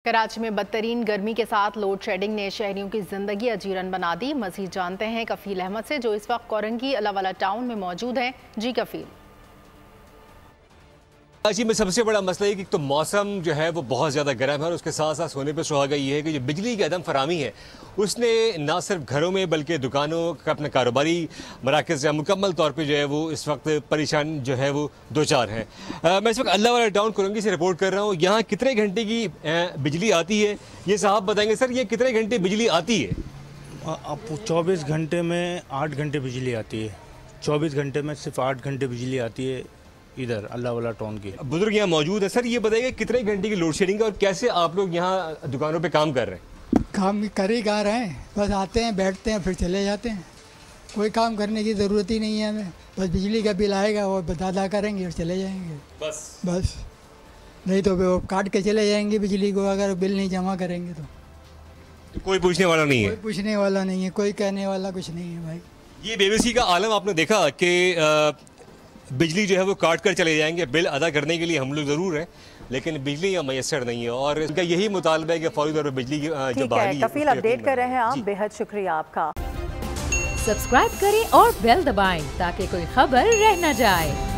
कराची में बदतरीन गर्मी के साथ लोड शेडिंग ने शहरियों की जिंदगी अजीरन बना दी। मजीद जानते हैं कफील अहमद से, जो इस वक्त कोरंगी अलावाला टाउन में मौजूद हैं। जी कफील। कराची में सबसे बड़ा मसला है कि तो मौसम जो है वो बहुत ज़्यादा गर्म है और उसके साथ साथ होने पर सुहागा ये है कि जो बिजली की अदम फरामी है उसने ना सिर्फ घरों में बल्कि दुकानों का अपने कारोबारी मराकज़ या मुकम्मल तौर पे जो है वो इस वक्त परेशान जो है वो दो चार हैं। मैं इस वक्त अल्लाहवाला टाउन कोरंगी से रिपोर्ट कर रहा हूँ। यहाँ कितने घंटे की बिजली आती है ये साहब बताएंगे। सर ये कितने घंटे बिजली आती है? अब 24 घंटे में 8 घंटे बिजली आती है। 24 घंटे में सिर्फ 8 घंटे बिजली आती है इधर अल्लाहवाला टाउन की। बुजुर्ग यहाँ मौजूद है। सर ये बताइए कितने घंटे की लोड शेडिंग है और कैसे आप लोग यहाँ दुकानों पे काम कर रहे हैं? काम कर ही कहाँ रहे हैं, बस आते हैं बैठते हैं फिर चले जाते हैं। कोई काम करने की ज़रूरत ही नहीं है हमें, बस बिजली का बिल आएगा वो अदा करेंगे और चले जाएंगे। बस नहीं तो वो काट के चले जाएंगे बिजली को, अगर बिल नहीं जमा करेंगे तो कोई पूछने वाला नहीं है। कोई पूछने वाला नहीं है, कोई कहने वाला कुछ नहीं है भाई। ये बेबसी का आलम आपने देखा कि बिजली जो है वो काट कर चले जाएंगे। बिल अदा करने के लिए हम लोग ज़रूर हैं लेकिन बिजली यहाँ मैसर नहीं है और इनका यही मुतालबा है कि फौरी तौर पर बिजली की जो बहाली है। कफील अपडेट कर रहे हैं आप, बेहद शुक्रिया आपका। सब्सक्राइब करें और बेल दबाएं ताकि कोई खबर रह न जाए।